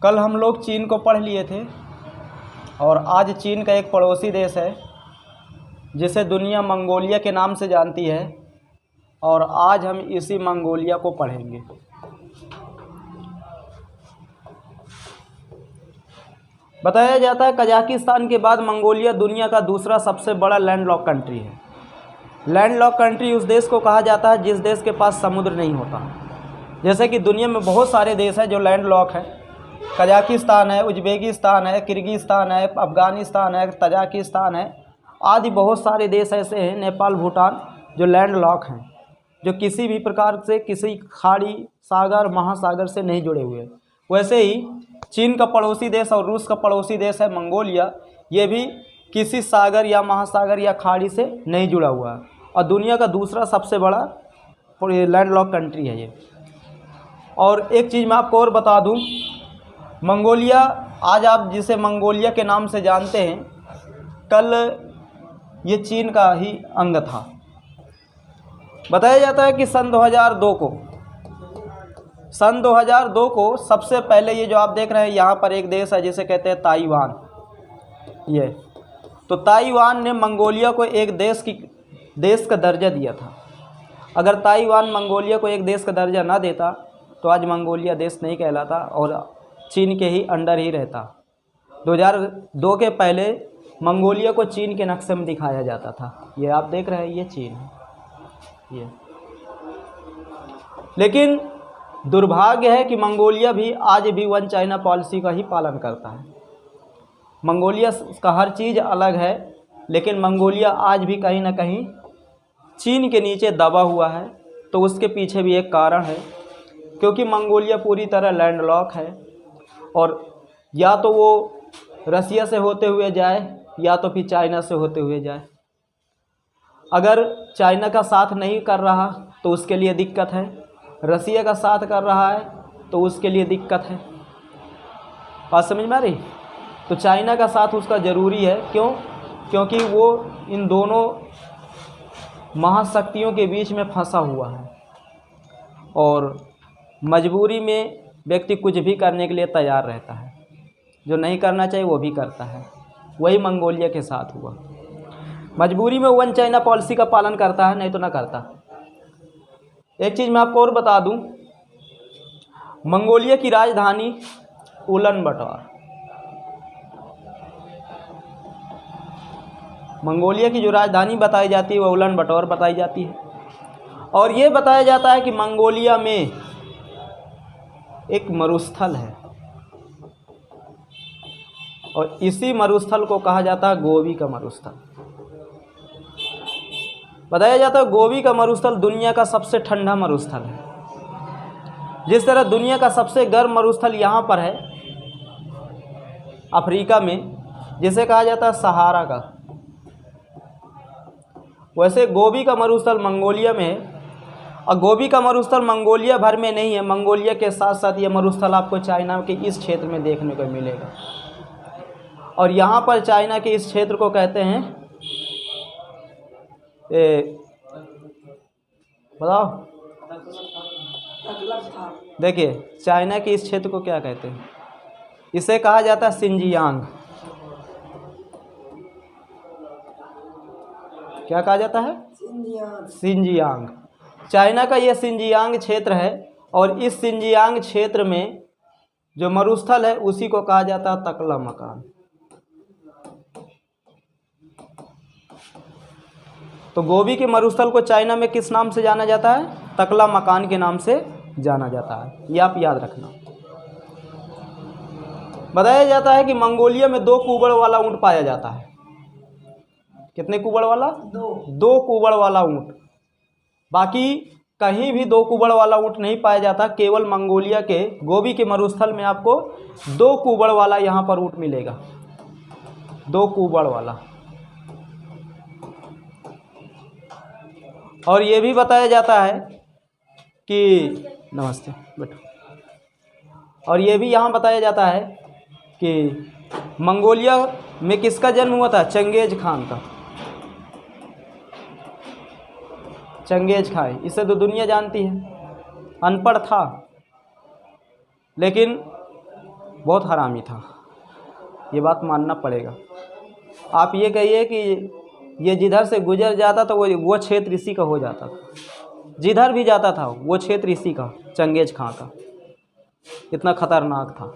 कल हम लोग चीन को पढ़ लिए थे और आज चीन का एक पड़ोसी देश है जिसे दुनिया मंगोलिया के नाम से जानती है और आज हम इसी मंगोलिया को पढ़ेंगे। बताया जाता है कजाकिस्तान के बाद मंगोलिया दुनिया का दूसरा सबसे बड़ा लैंडलॉक कंट्री है। लैंडलॉक कंट्री उस देश को कहा जाता है जिस देश के पास समुद्र नहीं होता। जैसे कि दुनिया में बहुत सारे देश हैं जो लैंडलॉक हैं। कजाकिस्तान है, उज्बेकिस्तान है, किर्गिस्तान है, अफ़गानिस्तान है, तजाकिस्तान है, आदि बहुत सारे देश ऐसे हैं, नेपाल, भूटान, जो लैंडलॉक हैं, जो किसी भी प्रकार से किसी खाड़ी, सागर, महासागर से नहीं जुड़े हुए। वैसे ही चीन का पड़ोसी देश और रूस का पड़ोसी देश है मंगोलिया, ये भी किसी सागर या महासागर या खाड़ी से नहीं जुड़ा हुआ है और दुनिया का दूसरा सबसे बड़ा लैंडलॉक कंट्री है ये। और एक चीज़ मैं आपको और बता दूं, मंगोलिया, आज आप जिसे मंगोलिया के नाम से जानते हैं, कल ये चीन का ही अंग था। बताया जाता है कि सन 2002 को सबसे पहले ये जो आप देख रहे हैं यहाँ पर एक देश है जिसे कहते हैं ताइवान। ये तो ताइवान ने मंगोलिया को एक देश का दर्जा दिया था। अगर ताइवान मंगोलिया को एक देश का दर्जा ना देता तो आज मंगोलिया देश नहीं कहलाता और चीन के ही अंडर ही रहता। 2002 के पहले मंगोलिया को चीन के नक्शे में दिखाया जाता था। ये आप देख रहे हैं, ये चीन है ये। लेकिन दुर्भाग्य है कि मंगोलिया भी आज भी वन चाइना पॉलिसी का ही पालन करता है। मंगोलिया का हर चीज़ अलग है, लेकिन मंगोलिया आज भी कहीं ना कहीं चीन के नीचे दबा हुआ है। तो उसके पीछे भी एक कारण है, क्योंकि मंगोलिया पूरी तरह लैंडलॉक है और या तो वो रसिया से होते हुए जाए या तो फिर चाइना से होते हुए जाए। अगर चाइना का साथ नहीं कर रहा तो उसके लिए दिक्कत है, रसिया का साथ कर रहा है तो उसके लिए दिक्कत है। बात समझ में आ रही? तो चाइना का साथ उसका ज़रूरी है। क्यों? क्योंकि वो इन दोनों महाशक्तियों के बीच में फंसा हुआ है और मजबूरी में व्यक्ति कुछ भी करने के लिए तैयार रहता है। जो नहीं करना चाहिए वो भी करता है। वही मंगोलिया के साथ हुआ। मजबूरी में वन चाइना पॉलिसी का पालन करता है, नहीं तो ना करता। एक चीज़ मैं आपको और बता दूं, मंगोलिया की राजधानी उलानबाटर। मंगोलिया की जो राजधानी बताई जाती है वह उलानबाटर बताई जाती है। और ये बताया जाता है कि मंगोलिया में एक मरुस्थल है और इसी मरुस्थल को कहा जाता है गोबी का मरुस्थल। बताया जाता है गोबी का मरुस्थल दुनिया का सबसे ठंडा मरुस्थल है। जिस तरह दुनिया का सबसे गर्म मरुस्थल यहाँ पर है अफ्रीका में, जिसे कहा जाता है सहारा का, वैसे गोबी का मरुस्थल मंगोलिया में है। और गोबी का मरुस्थल मंगोलिया भर में नहीं है, मंगोलिया के साथ साथ ये मरुस्थल आपको चाइना के इस क्षेत्र में देखने को मिलेगा। और यहाँ पर चाइना के इस क्षेत्र को कहते हैं, बताओ, देखिए चाइना के इस क्षेत्र को क्या कहते हैं? इसे कहा जाता है सिंजियांग। क्या कहा जाता है? सिंजियांग। चाइना का यह सिंजियांग क्षेत्र है और इस सिंजियांग क्षेत्र में जो मरुस्थल है उसी को कहा जाता है तकला मकान। तो गोबी के मरुस्थल को चाइना में किस नाम से जाना जाता है? तकला मकान के नाम से जाना जाता है। ये आप याद रखना। बताया जाता है कि मंगोलिया में 2 कुबड़ वाला ऊंट पाया जाता है। कितने कुबड़ वाला? 2 कुबड़ वाला ऊंट। बाकी कहीं भी 2 कुबड़ वाला ऊंट नहीं पाया जाता। केवल मंगोलिया के गोबी के मरुस्थल में आपको 2 कुबड़ वाला यहाँ पर ऊंट मिलेगा। 2 कुबड़ वाला। और ये भी बताया जाता है कि, नमस्ते बैठो, और ये भी यहाँ बताया जाता है कि मंगोलिया में किसका जन्म हुआ था? चंगेज खान का। चंगेज खान, इसे तो दुनिया जानती है। अनपढ़ था लेकिन बहुत हरामी था, ये बात मानना पड़ेगा। आप ये कहिए कि ये जिधर से गुजर जाता तो वो क्षेत्र इसी का हो जाता था, जिधर भी जाता था वो क्षेत्र इसी का, चंगेज खां का। इतना खतरनाक था।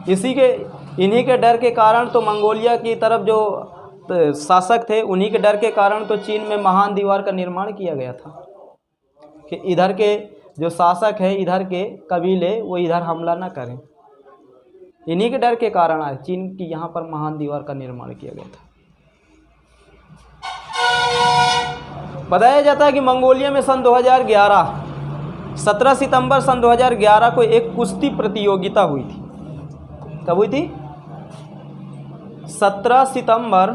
इन्हीं के डर के कारण तो मंगोलिया की तरफ जो शासक थे, उन्हीं के डर के कारण तो चीन में महान दीवार का निर्माण किया गया था कि इधर के जो शासक है, इधर के कबीले, वो इधर हमला ना करें। इन्हीं के डर के कारण आज चीन की यहाँ पर महान दीवार का निर्माण किया गया था। बताया जाता है कि मंगोलिया में सन 2011 17 सितंबर सन 2011 को एक कुश्ती प्रतियोगिता हुई थी। कब हुई थी? 17 सितंबर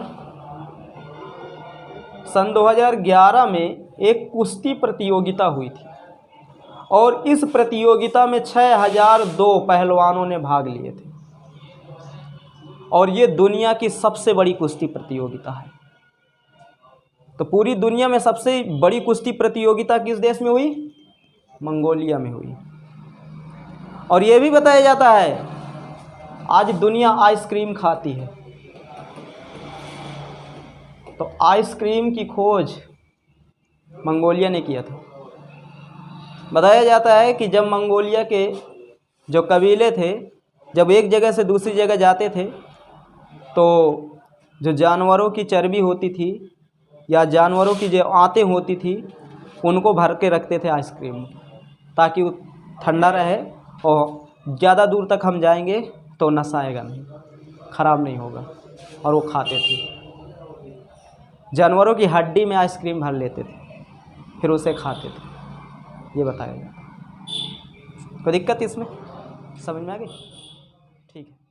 सन 2011 में एक कुश्ती प्रतियोगिता हुई थी और इस प्रतियोगिता में 6002 पहलवानों ने भाग लिए थे और ये दुनिया की सबसे बड़ी कुश्ती प्रतियोगिता है। तो पूरी दुनिया में सबसे बड़ी कुश्ती प्रतियोगिता किस देश में हुई? मंगोलिया में हुई। और ये भी बताया जाता है आज दुनिया आइसक्रीम खाती है, तो आइसक्रीम की खोज मंगोलिया ने किया था। बताया जाता है कि जब मंगोलिया के जो कबीले थे, जब एक जगह से दूसरी जगह जाते थे तो जो जानवरों की चर्बी होती थी या जानवरों की जो आंतें होती थी, उनको भर के रखते थे आइसक्रीम, ताकि वो ठंडा रहे और ज़्यादा दूर तक हम जाएंगे तो नशा आएगा नहीं, ख़राब नहीं होगा। और वो खाते थे, जानवरों की हड्डी में आइसक्रीम भर लेते थे, फिर उसे खाते थे। ये बताया जाता है। कोई दिक्कत इसमें? समझ में आ गई? ठीक है।